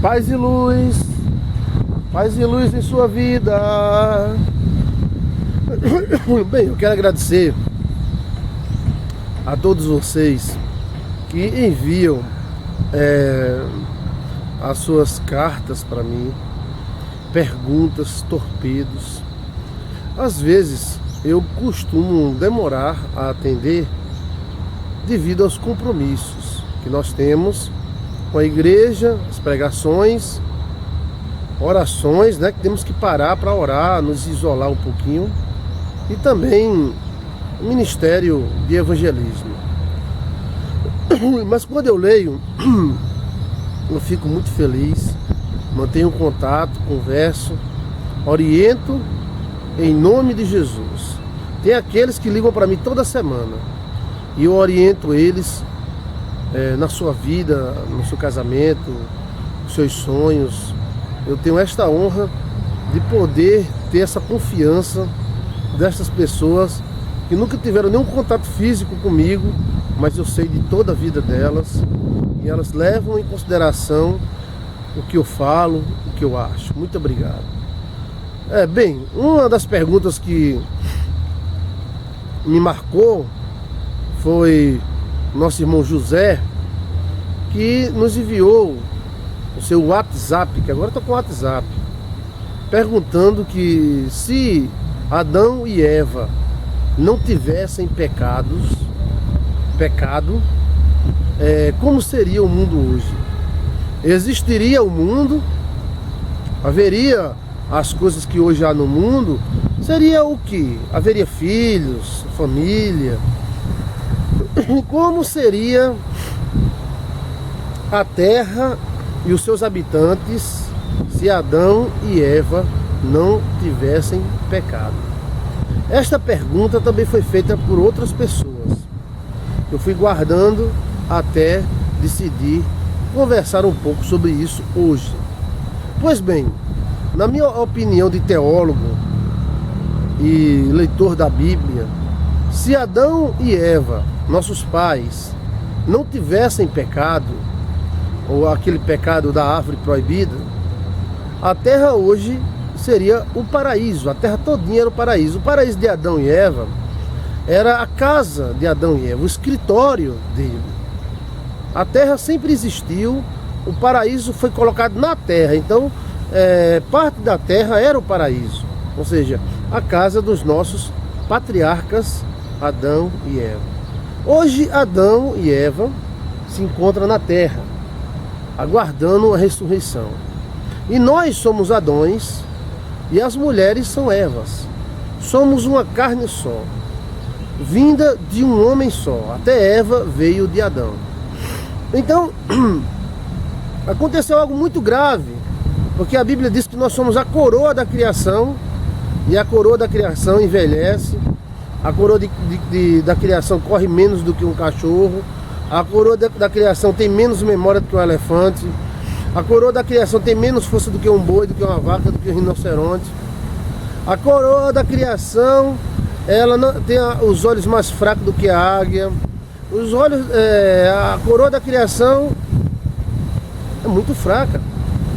Paz e luz em sua vida. Bem, eu quero agradecer a todos vocês que enviam as suas cartas para mim, perguntas, torpedos. Às vezes eu costumo demorar a atender devido aos compromissos que nós temos com a igreja, as pregações, orações, né, que temos que parar para orar, nos isolar um pouquinho, e também o ministério de evangelismo. Mas quando eu leio, eu fico muito feliz, mantenho contato, converso, oriento em nome de Jesus. Tem aqueles que ligam para mim toda semana e eu oriento eles na sua vida, no seu casamento, nos seus sonhos. Eu tenho esta honra de poder ter essa confiança dessas pessoas que nunca tiveram nenhum contato físico comigo, mas eu sei de toda a vida delas e elas levam em consideração o que eu falo, o que eu acho. Muito obrigado. Bem, uma das perguntas que me marcou foi nosso irmão José, que nos enviou o seu WhatsApp, que agora está com o WhatsApp, perguntando que se Adão e Eva não tivessem pecado, como seria o mundo hoje? Existiria o mundo? Haveria as coisas que hoje há no mundo? Seria o que? Haveria filhos, família? Como seria a terra e os seus habitantes se Adão e Eva não tivessem pecado? Esta pergunta também foi feita por outras pessoas. Eu fui guardando até decidir conversar um pouco sobre isso hoje. Pois bem, na minha opinião de teólogo e leitor da Bíblia, se Adão e Eva, nossos pais, não tivessem pecado, ou aquele pecado da árvore proibida, a terra hoje seria o paraíso, a terra todinha era o paraíso. O paraíso de Adão e Eva era a casa de Adão e Eva, o escritório dele. A terra sempre existiu, o paraíso foi colocado na terra, então parte da terra era o paraíso, ou seja, a casa dos nossos patriarcas Adão e Eva. Hoje Adão e Eva se encontram na terra, aguardando a ressurreição. E nós somos Adões e as mulheres são Evas. Somos uma carne só, vinda de um homem só. Até Eva veio de Adão. Então, aconteceu algo muito grave, porque a Bíblia diz que nós somos a coroa da criação, e a coroa da criação envelhece, a coroa da criação corre menos do que um cachorro, a coroa da criação tem menos memória do que um elefante, a coroa da criação tem menos força do que um boi, do que uma vaca, do que um rinoceronte. A coroa da criação, ela não, tem os olhos mais fracos do que a águia. Os olhos, a coroa da criação é muito fraca,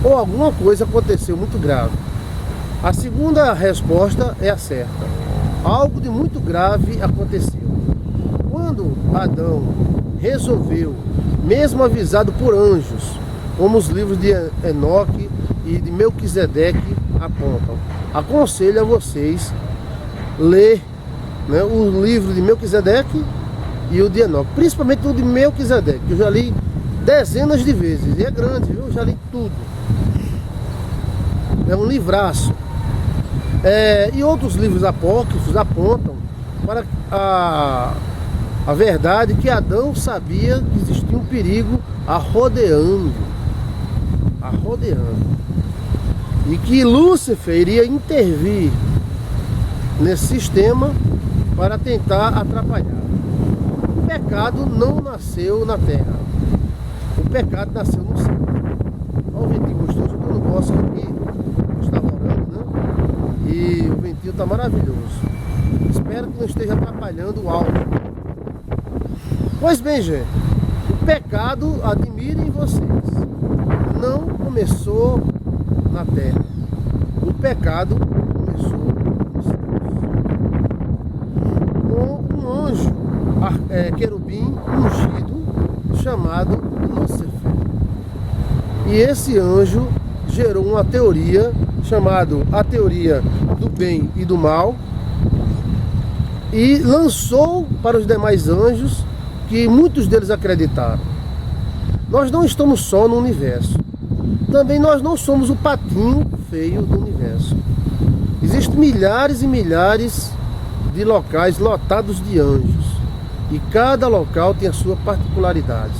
ou alguma coisa aconteceu muito grave. A segunda resposta é a certa. Algo de muito grave aconteceu. Quando Adão resolveu, mesmo avisado por anjos, como os livros de Enoque e de Melquisedeque apontam, aconselho a vocês ler, né, o livro de Melquisedeque e o de Enoque, principalmente o de Melquisedeque, que eu já li dezenas de vezes, e é grande, eu já li tudo. É um livraço. E outros livros apócrifos apontam para a verdade que Adão sabia que existia um perigo arrodeando, e que Lúcifer iria intervir nesse sistema para tentar atrapalhar. O pecado não nasceu na terra, o pecado nasceu no céu. Olha o ventinho gostoso, eu não gosto aqui, eu estava orando, né? E o ventinho está maravilhoso. Espero que não esteja atrapalhando o áudio. Pois bem, gente, o pecado, admirem vocês, não começou na terra. O pecado começou nos céus. Com um anjo, querubim ungido, chamado Lúcifer. E esse anjo gerou uma teoria chamada a teoria do bem e do mal, e lançou para os demais anjos, que muitos deles acreditaram. Nós não estamos só no universo. Também nós não somos o patinho feio do universo. Existem milhares e milhares de locais lotados de anjos. E cada local tem a sua particularidade.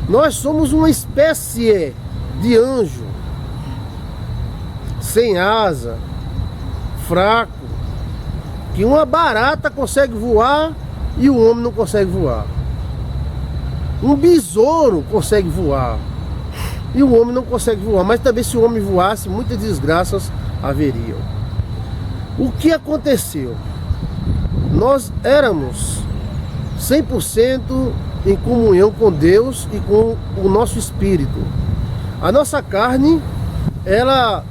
Nós somos uma espécie de anjo, sem asa, fraco, que uma barata consegue voar e o homem não consegue voar. Um besouro consegue voar e o homem não consegue voar. Mas também, se o homem voasse, muitas desgraças haveriam. O que aconteceu? Nós éramos 100% em comunhão com Deus e com o nosso espírito. A nossa carne, ela,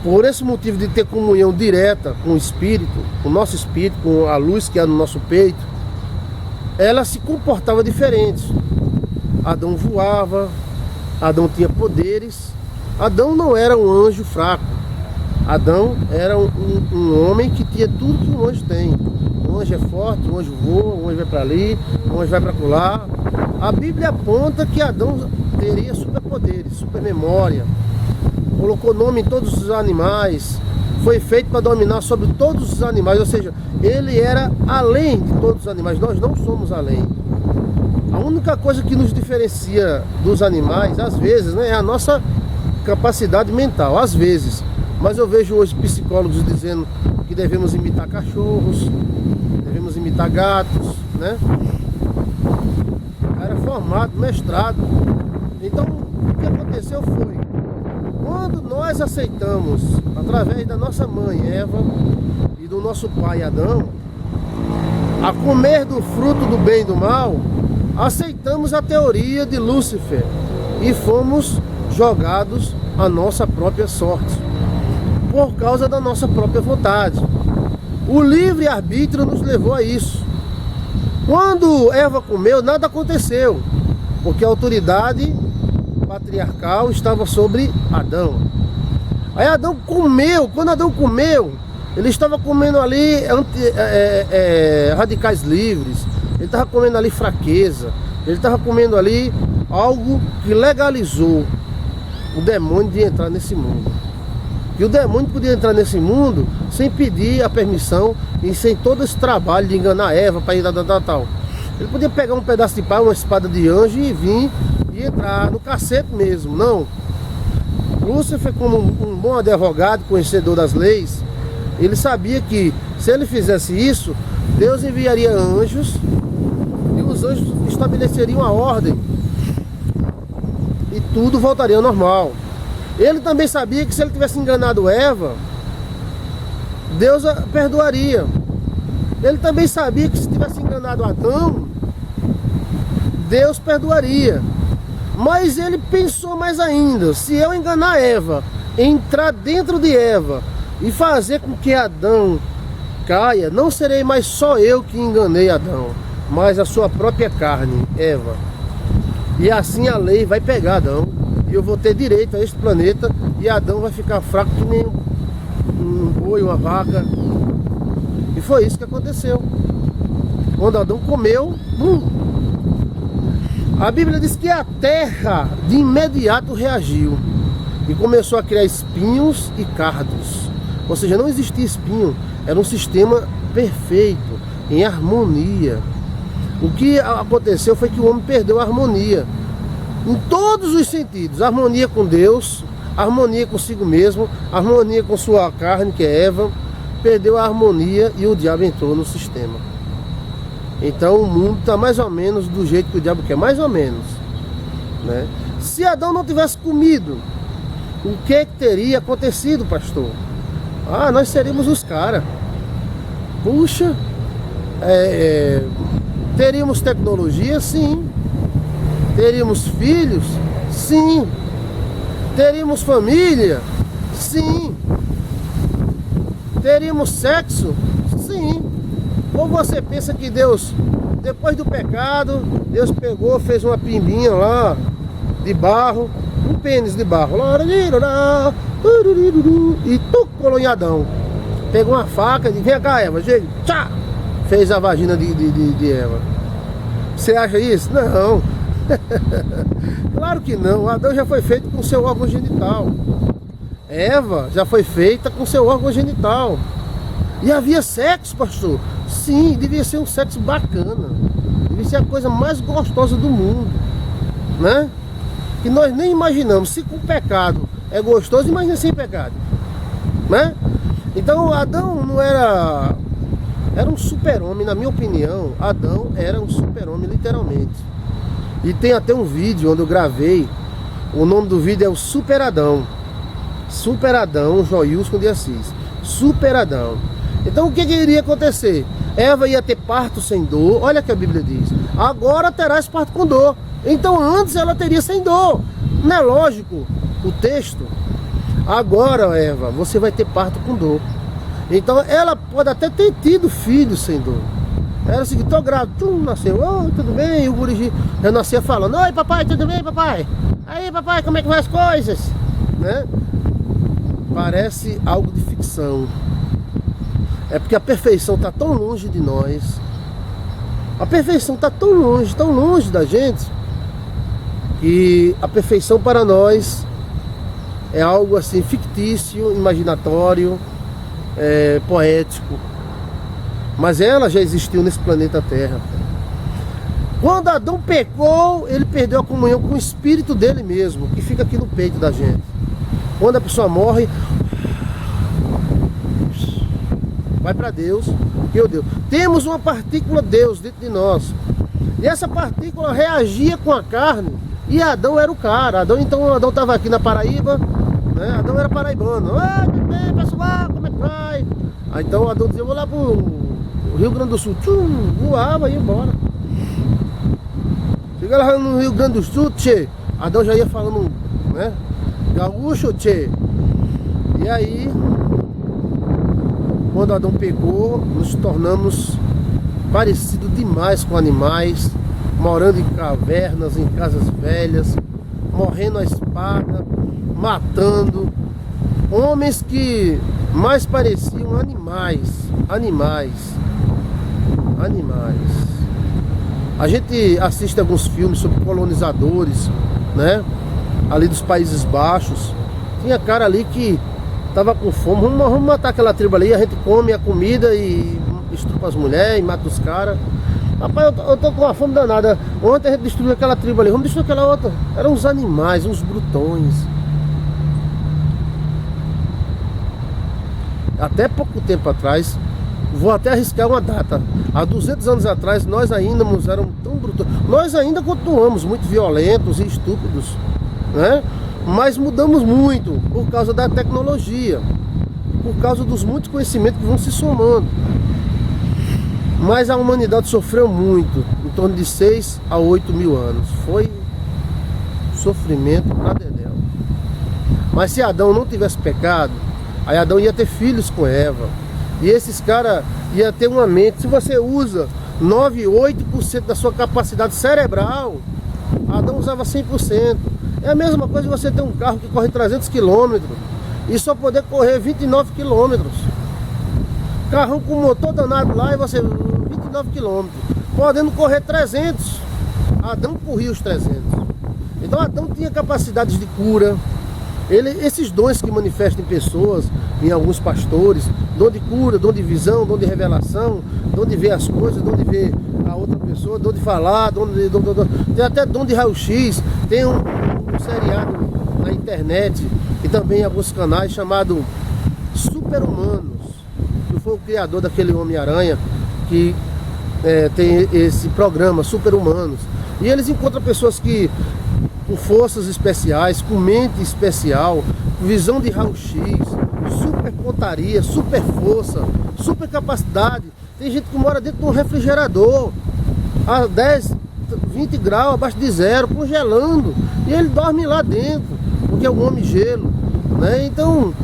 por esse motivo de ter comunhão direta com o espírito, com o nosso espírito, com a luz que há no nosso peito, ela se comportava diferente. Adão voava, Adão tinha poderes. Adão não era um anjo fraco. Adão era um homem que tinha tudo que um anjo tem. Um anjo é forte, um anjo voa, um anjo vai para ali, um anjo vai para lá. A Bíblia aponta que Adão teria superpoderes, supermemória. Colocou nome em todos os animais. Foi feito para dominar sobre todos os animais. Ou seja, ele era além de todos os animais. Nós não somos além. A única coisa que nos diferencia dos animais, às vezes, né, é a nossa capacidade mental. Às vezes. Mas eu vejo hoje psicólogos dizendo que devemos imitar cachorros, devemos imitar gatos, né? Era formado, mestrado. Então, o que aconteceu foi, quando nós aceitamos, através da nossa mãe Eva e do nosso pai Adão, a comer do fruto do bem e do mal, aceitamos a teoria de Lúcifer e fomos jogados à nossa própria sorte, por causa da nossa própria vontade. O livre-arbítrio nos levou a isso. Quando Eva comeu, nada aconteceu, porque a autoridade patriarcal estava sobre Adão. Aí Adão comeu. Quando Adão comeu, ele estava comendo ali radicais livres, ele estava comendo ali fraqueza, ele estava comendo ali algo que legalizou o demônio de entrar nesse mundo. E o demônio podia entrar nesse mundo sem pedir a permissão e sem todo esse trabalho de enganar Eva para ir tal. Ele podia pegar um pedaço de pau, uma espada de anjo e vir e entrar no cacete mesmo. Não. Lúcifer, como um bom advogado, conhecedor das leis, ele sabia que se ele fizesse isso, Deus enviaria anjos e os anjos estabeleceriam a ordem e tudo voltaria ao normal. Ele também sabia que se ele tivesse enganado Eva, Deus a perdoaria. Ele também sabia que se tivesse enganado Adão, Deus perdoaria. Mas ele pensou mais ainda: se eu enganar Eva, entrar dentro de Eva e fazer com que Adão caia, não serei mais só eu que enganei Adão, mas a sua própria carne, Eva. E assim a lei vai pegar Adão, e eu vou ter direito a este planeta, e Adão vai ficar fraco que nem um boi, uma vaca. E foi isso que aconteceu. Quando Adão comeu, a Bíblia diz que a terra de imediato reagiu e começou a criar espinhos e cardos. Ou seja, não existia espinho, era um sistema perfeito, em harmonia. O que aconteceu foi que o homem perdeu a harmonia em todos os sentidos: harmonia com Deus, harmonia consigo mesmo, harmonia com sua carne, que é Eva. Perdeu a harmonia e o diabo entrou no sistema. Então o mundo está mais ou menos do jeito que o diabo quer, mais ou menos, né? Se Adão não tivesse comido, o que teria acontecido, pastor? Nós seríamos os caras. Puxa, teríamos tecnologia? Sim. Teríamos filhos? Sim. Teríamos família? Sim. Teríamos sexo? Sim. Ou você pensa que Deus, depois do pecado, Deus pegou, fez uma pimbinha lá, de barro, um pênis de barro, e tocou em Adão. Pegou uma faca e disse, vem cá, Eva, gente, tchá! Fez a vagina de Eva. Você acha isso? Não. Claro que não. Adão já foi feito com seu órgão genital. Eva já foi feita com seu órgão genital. E havia sexo, pastor? Sim, devia ser um sexo bacana. Devia ser a coisa mais gostosa do mundo, né? Que nós nem imaginamos. Se com pecado é gostoso, imagina sem pecado, né? Então Adão não era... Era um super-homem, na minha opinião. Adão era um super-homem, literalmente. E tem até um vídeo onde eu gravei. O nome do vídeo é o Super Adão. Super Adão, Joilson de Assis. Super Adão. Então o que iria acontecer? Eva ia ter parto sem dor. Olha o que a Bíblia diz. Agora terás parto com dor. Então antes ela teria sem dor. Não é lógico o texto? Agora, Eva, você vai ter parto com dor. Então ela pode até ter tido filho sem dor. Era o seguinte, tô grávida, nasceu, oi, tudo bem? E o guri já nascia falando, oi papai, tudo bem papai? Aí papai, como é que vai as coisas? Né? Parece algo de ficção. É porque a perfeição está tão longe de nós. A perfeição está tão longe da gente, que a perfeição para nós é algo assim fictício, imaginatório, poético. Mas ela já existiu nesse planeta Terra. Quando Adão pecou, ele perdeu a comunhão com o espírito dele mesmo, que fica aqui no peito da gente. Quando a pessoa morre, vai para Deus, que Deus. Temos uma partícula Deus dentro de nós. E essa partícula reagia com a carne. E Adão era o cara. Adão estava aqui na Paraíba, né? Adão era paraibano. Ah, tudo bem, pessoal, como é que vai? Aí então Adão dizia, eu vou lá pro Rio Grande do Sul. Voava e ia embora. Chega lá no Rio Grande do Sul, tchê. Adão já ia falando, né? Gaúcho, tchê. E aí, quando Adão pegou, nos tornamos parecidos demais com animais, morando em cavernas, em casas velhas, morrendo à espada, matando. Homens que mais pareciam animais. A gente assiste alguns filmes sobre colonizadores, né? Ali dos Países Baixos. Tinha cara ali que tava com fome. Vamos matar aquela tribo ali. A gente come a comida e estrupa as mulheres e mata os caras. Rapaz, eu tô com uma fome danada. Ontem a gente destruiu aquela tribo ali. Vamos destruir aquela outra. Eram uns animais, uns brutões. Até pouco tempo atrás, vou até arriscar uma data. Há 200 anos atrás, nós ainda éramos tão brutos. Nós ainda continuamos muito violentos e estúpidos, né? Mas mudamos muito por causa da tecnologia, por causa dos muitos conhecimentos que vão se somando. Mas a humanidade sofreu muito, em torno de 6 a 8 mil anos. Foi sofrimento pra dedéu. Mas se Adão não tivesse pecado, aí Adão ia ter filhos com Eva. E esses caras iam ter uma mente. Se você usa 9, 8% da sua capacidade cerebral, Adão usava 100%. É a mesma coisa que você ter um carro que corre 300 km e só poder correr 29 km. Carrão com motor danado lá e você 29 km, podendo correr 300. Adão corria os 300. Então Adão tinha capacidades de cura. Esses dons que manifestam em pessoas, em alguns pastores, dom de cura, dom de visão, dom de revelação, dom de ver as coisas, dom de ver a outra pessoa, dom de falar, tem até dom de raio-x. Tem um seriado na internet e também em alguns canais chamado Super-Humanos, que foi o criador daquele Homem-Aranha, que tem esse programa Super-Humanos. E eles encontram pessoas que com forças especiais, com mente especial, com visão de raio-x, super pontaria, super força, super capacidade. Tem gente que mora dentro de um refrigerador há 10, 20 graus, abaixo de zero, congelando. E ele dorme lá dentro, porque é um homem gelo, né? Então,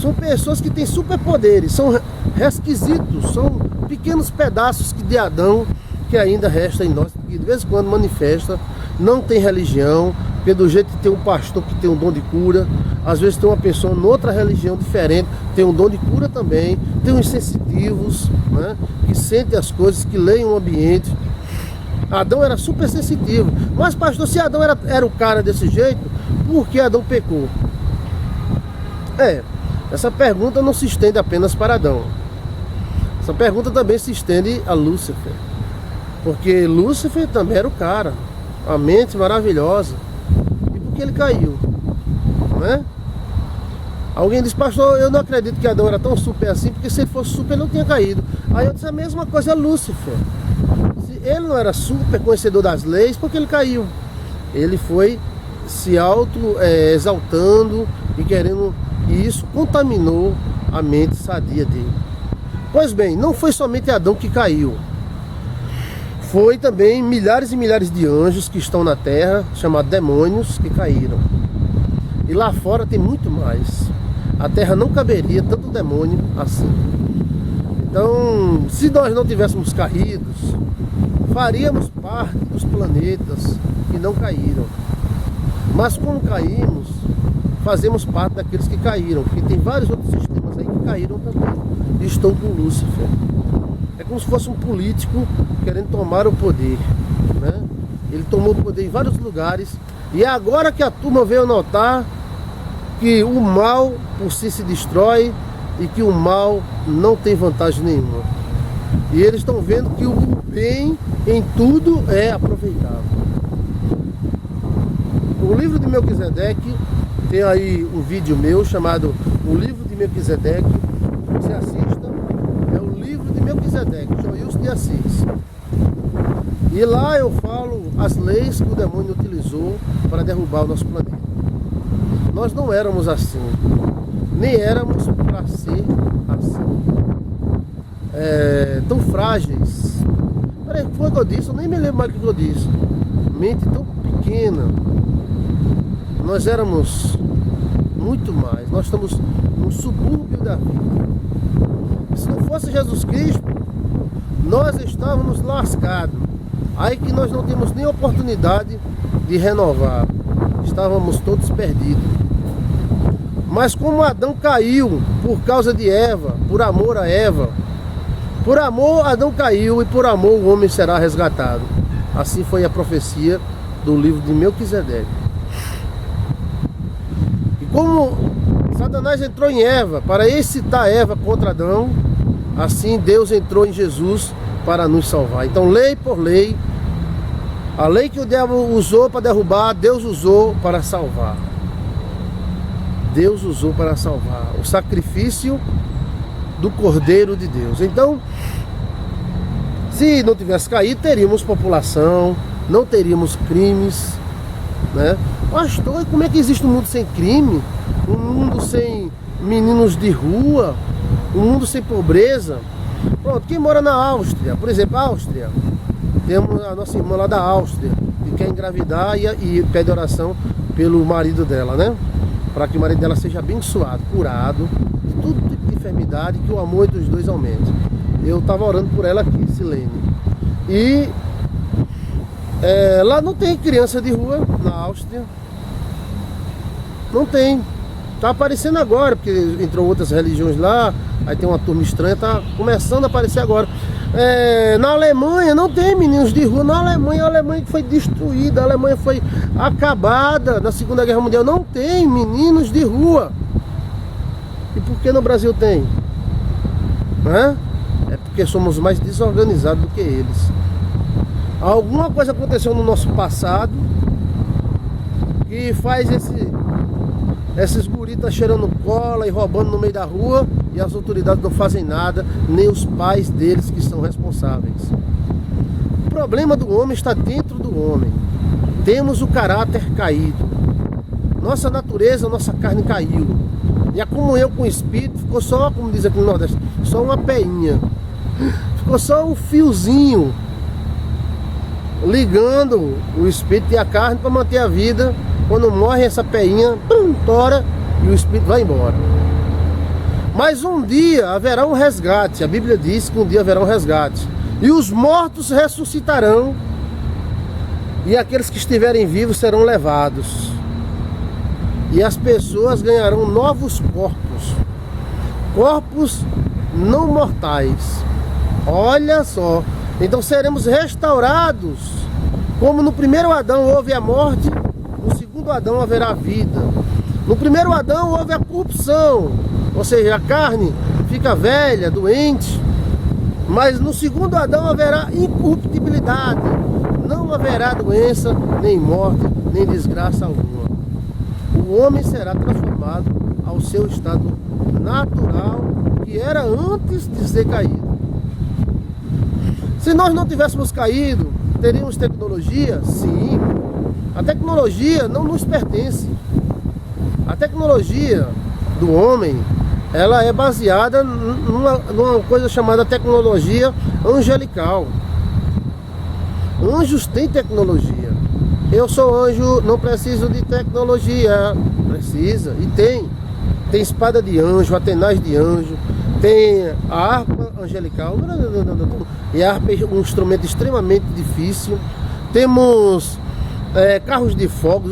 são pessoas que têm superpoderes, são resquisitos, são pequenos pedaços de Adão que ainda resta em nós, que de vez em quando manifesta, não tem religião, porque do jeito que tem um pastor que tem um dom de cura, às vezes tem uma pessoa em outra religião diferente, tem um dom de cura também, tem uns sensitivos, né, que sentem as coisas, que leem o ambiente. Adão era super sensitivo, mas pastor, se Adão era o cara desse jeito, por que Adão pecou? Essa pergunta não se estende apenas para Adão, essa pergunta também se estende a Lúcifer, porque Lúcifer também era o cara, a mente maravilhosa. E por que ele caiu? Né? Alguém diz, pastor, eu não acredito que Adão era tão super assim, porque se ele fosse super ele não tinha caído. Aí eu disse a mesma coisa a Lúcifer. Se ele não era super conhecedor das leis, por que ele caiu? Ele foi se exaltando e querendo, e isso contaminou a mente sadia dele. Pois bem, não foi somente Adão que caiu. Foi também milhares e milhares de anjos que estão na terra, chamados demônios, que caíram. E lá fora tem muito mais. A terra não caberia tanto demônio assim. Então, se nós não tivéssemos caídos, faríamos parte dos planetas que não caíram. Mas como caímos, fazemos parte daqueles que caíram, porque tem vários outros sistemas aí que caíram também e estão com Lúcifer. É como se fosse um político querendo tomar o poder, né? Ele tomou o poder em vários lugares e é agora que a turma veio notar que o mal por si se destrói e que o mal não tem vantagem nenhuma. E eles estão vendo que o bem em tudo é aproveitável. O livro de Melquisedeque, tem aí um vídeo meu chamado O Livro de Melquisedeque, você assista. Melquisedeque, Joilson de Assis. E lá eu falo as leis que o demônio utilizou para derrubar o nosso planeta. Nós não éramos assim, nem éramos para ser assim. Tão frágeis. Peraí, o que foi que eu disse? Eu nem me lembro mais do que eu disse. Mente tão pequena. Nós éramos muito mais. Nós estamos no subúrbio da vida. Se não fosse Jesus Cristo, nós estávamos lascados. Aí que nós não temos nem oportunidade de renovar. Estávamos todos perdidos. Mas como Adão caiu por causa de Eva, por amor a Eva, por amor Adão caiu e por amor o homem será resgatado. Assim foi a profecia do livro de Melquisedeque. E como Satanás entrou em Eva para excitar Eva contra Adão, assim Deus entrou em Jesus para nos salvar. Então, lei por lei, a lei que o diabo usou para derrubar, Deus usou para salvar. Deus usou para salvar. O sacrifício do Cordeiro de Deus. Então, se não tivesse caído, teríamos população, não teríamos crimes, né? Pastor, como é que existe um mundo sem crime? Um mundo sem meninos de rua? Um mundo sem pobreza? Pronto, quem mora na Áustria, por exemplo, a Áustria, temos a nossa irmã lá da Áustria, que quer engravidar e pede oração pelo marido dela, né? Para que o marido dela seja abençoado, curado, de todo tipo de enfermidade, que o amor entre os dois aumente. Eu estava orando por ela aqui, Silene. E lá não tem criança de rua, na Áustria. Não tem. Está aparecendo agora, porque entrou outras religiões lá, aí tem uma turma estranha, está começando a aparecer agora. Na Alemanha não tem meninos de rua. Na Alemanha, a Alemanha que foi destruída, a Alemanha foi acabada na Segunda Guerra Mundial. Não tem meninos de rua. E por que no Brasil tem? É porque somos mais desorganizados do que eles. Alguma coisa aconteceu no nosso passado que faz esses guritas cheirando cola e roubando no meio da rua, e as autoridades não fazem nada, nem os pais deles que são responsáveis. O problema do homem está dentro do homem. Temos o caráter caído. Nossa natureza, nossa carne caiu. E a comunhão com o Espírito ficou só, como diz aqui no Nordeste, só uma peinha. Ficou só um fiozinho. ligando o espírito e a carne para manter a vida. Quando morre essa peinha, tora e o espírito vai embora. Mas um dia haverá um resgate. A Bíblia diz que um dia haverá um resgate. E os mortos ressuscitarão. E aqueles que estiverem vivos serão levados. E as pessoas ganharão novos corpos. Corpos não mortais. Olha só. Então seremos restaurados. Como no primeiro Adão houve a morte, no segundo Adão haverá vida. No primeiro Adão houve a corrupção, ou seja, a carne fica velha, doente. Mas no segundo Adão haverá incorruptibilidade. Não haverá doença, nem morte, nem desgraça alguma. O homem será transformado ao seu estado natural, que era antes de ser caído. Se nós não tivéssemos caído, teríamos tecnologia? Sim. A tecnologia não nos pertence. A tecnologia do homem, ela é baseada numa coisa chamada tecnologia angelical. Anjos têm tecnologia. Eu sou anjo, não preciso de tecnologia. Precisa, e tem. Tem espada de anjo, atenaz de anjo, tem a harpa angelical. E a harpa é um instrumento extremamente difícil. Temos carros de fogo,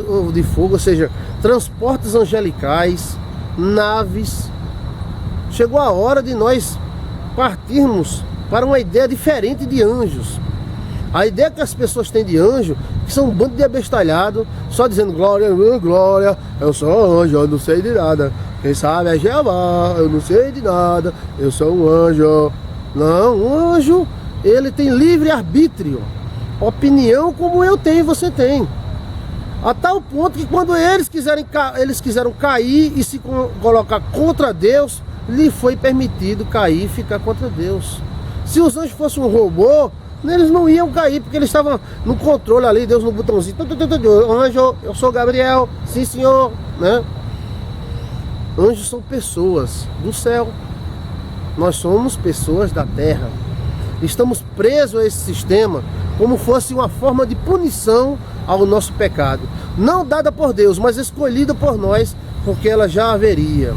ou seja, transportes angelicais, naves. Chegou a hora de nós partirmos para uma ideia diferente de anjos. A ideia que as pessoas têm de anjo, que são um bando de abestalhado, só dizendo glória, glória, eu sou anjo, eu não sei de nada. Quem sabe é Jeová, eu não sei de nada, eu sou um anjo. Não, um anjo, ele tem livre arbítrio, opinião como eu tenho e você tem. A tal ponto que quando eles quiseram cair e se colocar contra Deus, lhe foi permitido cair e ficar contra Deus. Se os anjos fossem um robô, eles não iam cair, porque eles estavam no controle ali, Deus no botãozinho. Anjo, eu sou Gabriel, sim senhor, né? Anjos são pessoas do céu. Nós somos pessoas da terra. Estamos presos a esse sistema como fosse uma forma de punição ao nosso pecado. Não dada por Deus, mas escolhida por nós, porque ela já haveria.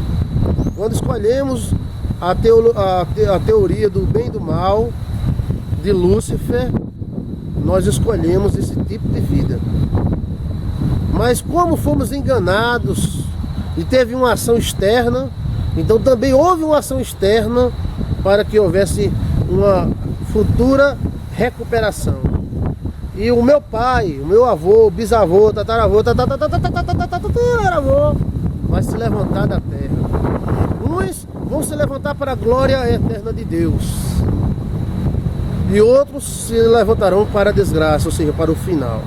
Quando escolhemos a teoria do bem e do mal de Lúcifer, nós escolhemos esse tipo de vida. Mas como fomos enganados e teve uma ação externa, então também houve uma ação externa para que houvesse uma futura recuperação. E o meu pai, o meu avô, bisavô, tataravô, tataravô, vai se levantar da terra. Uns vão se levantar para a glória eterna de Deus. E outros se levantarão para a desgraça, ou seja, para o final.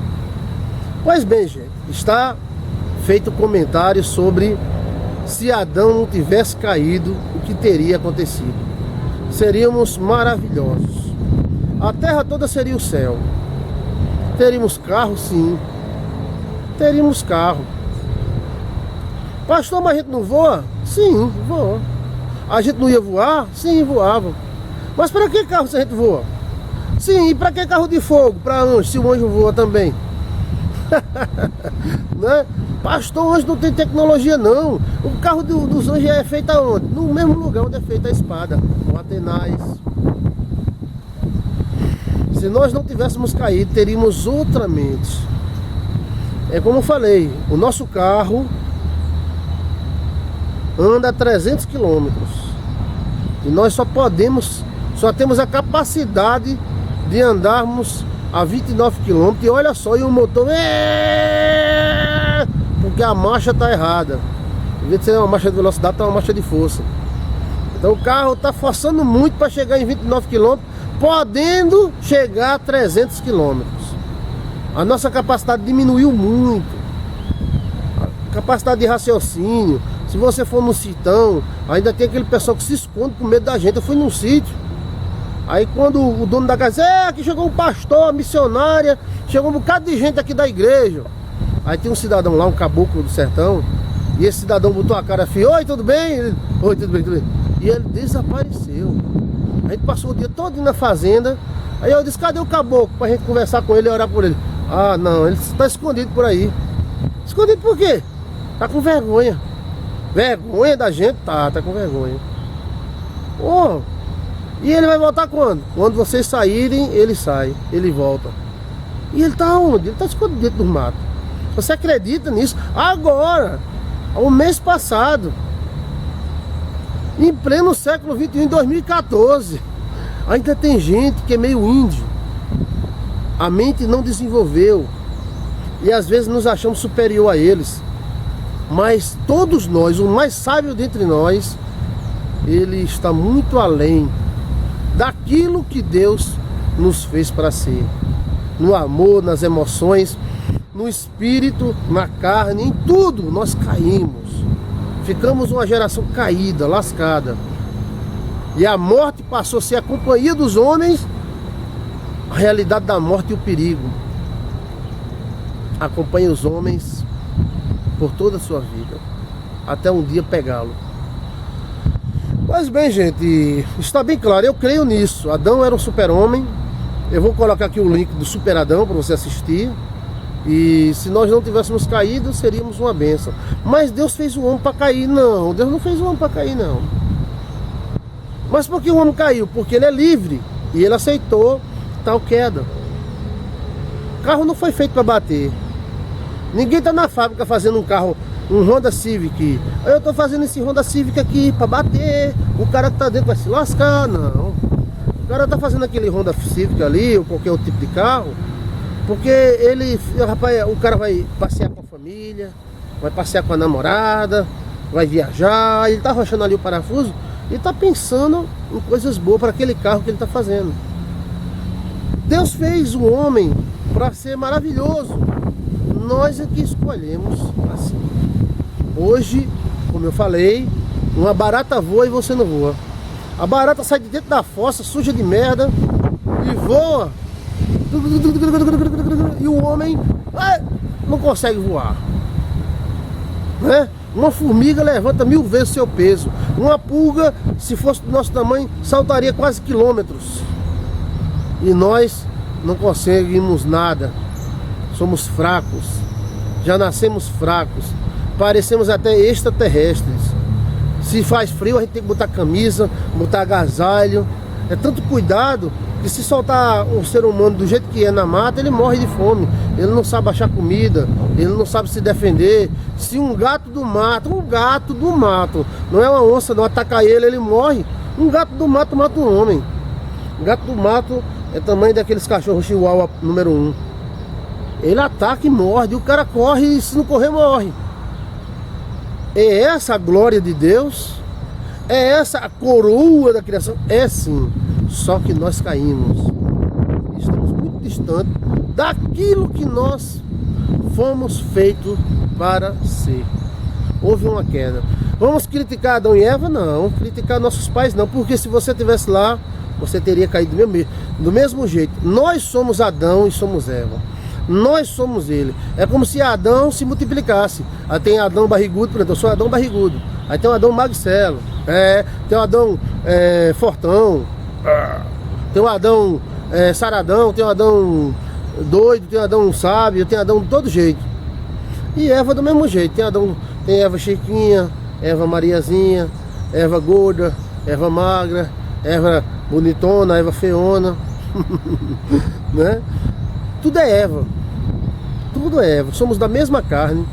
Pois bem, gente, está feito comentário sobre se Adão não tivesse caído, o que teria acontecido. Seríamos maravilhosos. A terra toda seria o céu. Teríamos carro, sim. Teríamos carro. Pastor, mas a gente não voa? Sim, voa. A gente não ia voar? Sim, voava. Mas para que carro se a gente voa? Sim, e para que carro de fogo? Para anjo, se o anjo voa também. Né? Pastor, o anjo não tem tecnologia não. O carro dos anjos é feito aonde? No mesmo lugar onde é feita a espada, o atenaz. Se nós não tivéssemos caído, teríamos outra mente. É como eu falei, o nosso carro anda a 300 km. E nós só temos a capacidade de andarmos a 29 km. E olha só, e o motor porque a marcha está errada. Em vez de ser uma marcha de velocidade, está uma marcha de força. Então o carro está forçando muito para chegar em 29 km, podendo chegar a 300 km. A nossa capacidade diminuiu muito. A capacidade de raciocínio. Se você for num sitão, ainda tem aquele pessoal que se esconde com medo da gente. Eu fui num sítio. Aí quando o dono da casa aqui chegou um pastor, missionária, chegou um bocado de gente aqui da igreja. Aí tem um cidadão lá, um caboclo do sertão, e esse cidadão botou a cara assim: oi, tudo bem? Ele, oi, tudo bem, tudo bem. E ele desapareceu. A gente passou o dia todo na fazenda, Aí eu disse, cadê o caboclo pra gente conversar com ele e orar por ele? Ah, não, ele está escondido por aí. Escondido por quê? Tá com vergonha. Vergonha da gente? Tá com vergonha. Oh, e ele vai voltar quando? Quando vocês saírem, ele sai, ele volta. E ele tá onde? Ele tá escondido dentro do mato. Você acredita nisso? Agora, o mês passado, em pleno século XXI, em 2014, ainda tem gente que é meio índio. A mente não desenvolveu. E às vezes nos achamos superior a eles. Mas todos nós, o mais sábio dentre nós, ele está muito além daquilo que Deus nos fez para ser. No amor, nas emoções, no espírito, na carne, em tudo nós caímos. Ficamos uma geração caída, lascada. E a morte passou a ser a companhia dos homens. A realidade da morte e o perigo acompanha os homens por toda a sua vida, até um dia pegá-lo. Pois bem, gente, está bem claro, eu creio nisso. Adão era um super-homem. Eu vou colocar aqui o link do Super Adão para você assistir. E se nós não tivéssemos caído, seríamos uma bênção. Mas Deus fez o homem para cair? Não, Deus não fez o homem para cair, não. Mas por que o homem caiu? Porque ele é livre e ele aceitou tal queda. O carro não foi feito para bater. Ninguém está na fábrica fazendo um carro, um Honda Civic. Eu estou fazendo esse Honda Civic aqui para bater. O cara que está dentro vai se lascar. Não. O cara está fazendo aquele Honda Civic ali, ou qualquer outro tipo de carro, porque ele, rapaz, o cara vai passear com a família, vai passear com a namorada, vai viajar. Ele está arrochando ali o parafuso e está pensando em coisas boas para aquele carro que ele está fazendo. Deus fez o homem para ser maravilhoso. Nós é que escolhemos assim. Hoje, como eu falei, uma barata voa e você não voa. A barata sai de dentro da fossa, suja de merda, e voa. E o homem não consegue voar, né? Uma formiga levanta 1000 vezes o seu peso. Uma pulga, se fosse do nosso tamanho, saltaria quase quilômetros. E nós não conseguimos nada. Somos fracos. Já nascemos fracos. Parecemos até extraterrestres. Se faz frio, a gente tem que botar camisa, botar agasalho. É tanto cuidado que se soltar um ser humano do jeito que é na mata, ele morre de fome. Ele não sabe achar comida, ele não sabe se defender. Se um gato do mato, não é uma onça, não atacar ele, ele morre. Um gato do mato mata um homem. O gato do mato é tamanho daqueles cachorros chihuahua número 1. Ele ataca e morde, o cara corre e se não correr morre. É essa a glória de Deus? É essa a coroa da criação? É sim, só que nós caímos. Estamos muito distantes daquilo que nós fomos feitos para ser. Houve uma queda. Vamos criticar Adão e Eva? Não. Criticar nossos pais? Não. Porque se você estivesse lá, você teria caído do mesmo jeito. Nós somos Adão e somos Eva. Nós somos ele. É como se Adão se multiplicasse. Aí tem Adão barrigudo, por exemplo, eu sou Adão barrigudo. Aí tem o Adão magricelo. Tem o Adão fortão. Tem o Adão saradão. Tem o Adão doido. Tem o Adão sábio. Tem o Adão de todo jeito. E Eva do mesmo jeito. Tem Eva Chiquinha, Eva Mariazinha, Eva gorda, Eva magra, Eva bonitona, Eva feona. Né? Tudo é Eva. Tudo é Eva. Somos da mesma carne.